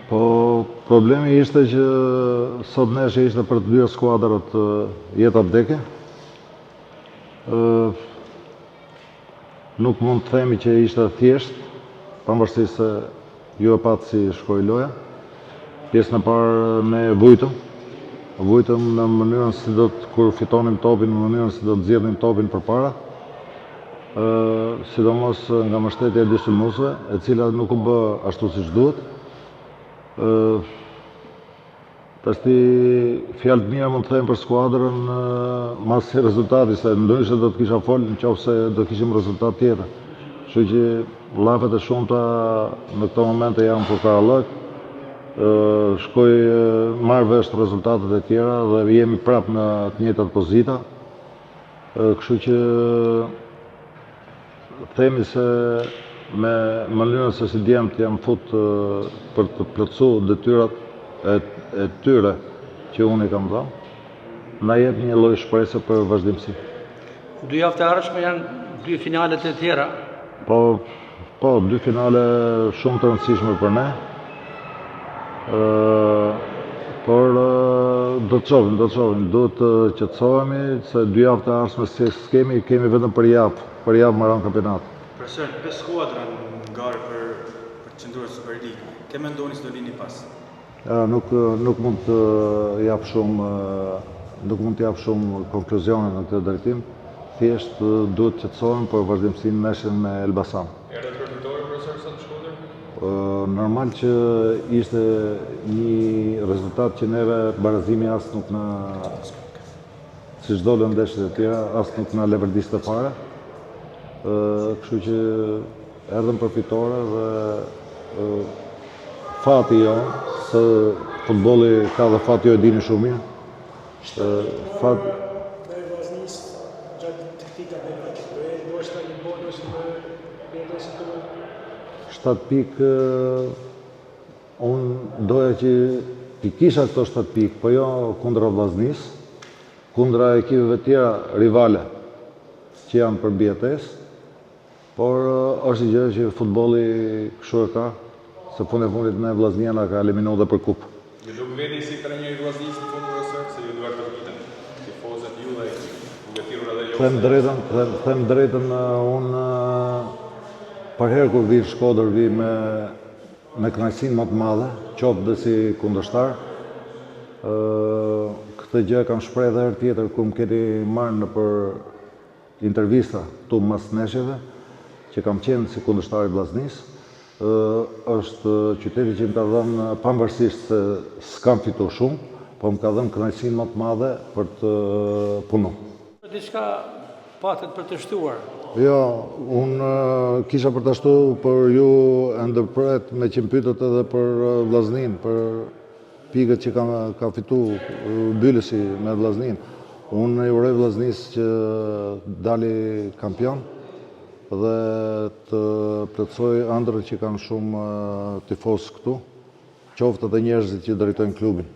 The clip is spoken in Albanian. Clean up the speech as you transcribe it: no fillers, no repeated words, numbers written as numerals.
Po, problemi ishte që sot neshe ishte për të dy skuadrat jeta vdekje. Nuk mund të themi që ishte thjesht, pavarësisht se ju e patë si shkoi loja. Pjesën e parë ne vujtëm në mënyrën si do të kur fitonim topin, në mënyrën si do të nxjerrim topin përpara. Sidomos nga mbështetja e dy sulmuesve, e cila nuk u bë ashtu siç duhet. Tashti fjalë të mira mund të them për skuadrën mas si rezultati, se ndryshe do të kisha folë nëse do kishim rezultat tjetër. Kështu që llafet e shumta në këto momente janë për karallëk. Shkoj marr vesh rezultatet e tjera dhe jemi prapë në të njëjtat pozita. Kështu që themi se me mënyrën se si djemtë jam fut për të plotësuar detyrat e tyre që unë i kam dhënë, na jep një lloj shprese për vazhdimsi. 2 javë të ardhshme janë 2 finalet e tjera. Po, 2 finale shumë të rëndësishme për ne. Por do të shohim, duhet të qetësohemi se 2 javë të ardhshme kemi vetëm për javë marrën kampionat. Profesor, 5 skuadra në garë për qëndruar Super League. Ke mendoni se do lini pas? Nuk mund të jap shumë konkluzione në këtë drejtim. Thjesht duhet të qetësohem për vazhdimsinë meshën me Elbasan. Erdhët për fitore, profesor, sot në Shkodër? Normal që ishte një rezultat që neve barazimi as nuk na, si çdo ndeshje të tjera, as nuk na levërdiste fare. Kështu që erdhëm për fitore dhe fati jo, se futbolli ka dhe fati jo e dini shumë mirë. Fat Shtatë pikë, unë doja që i kisha këto 7 pikë, po jo kundra Vllaznis, kundra ekipeve tjera rivale që janë për mbijetesë, por është gjë që futbolli kështu e ka, se fund e fundit ne Vllaznia na ka eliminuar dhe për kupë. Ju nuk veni si trajner i Vllaznisë në fund profesor, se ju duhet të rritën tifozët ju dhe mbetëruar edhe ju. Them drejtën, unë për herë kur vi në Shkodër vi me kënaqësinë më të madhe, qoftë dhe si kundërshtar. Këtë gjë kam shprehë edhe herë tjetër kur më keni marrë në për intervista këtu mas neshjeve, që kam qenë si kundërshtar i Vllaznisë. Është qyteti që më ka dhënë, pavarësisht se s'kam fituar shumë, po më ka dhënë kënaqësinë më të madhe për të punuar. Diçka patet për të shtuar. Jo, unë kisha për të ashtu për ju ndërpret me që më pyetët edhe për Vllaznin, për pikët që ka fitu Byllësi me Vllaznin. Unë i uroj Vllaznis që dali kampion dhe të plotësoj ëndrrën që kanë shumë tifozë këtu, qoftë edhe njerëzit që drejtojnë klubin.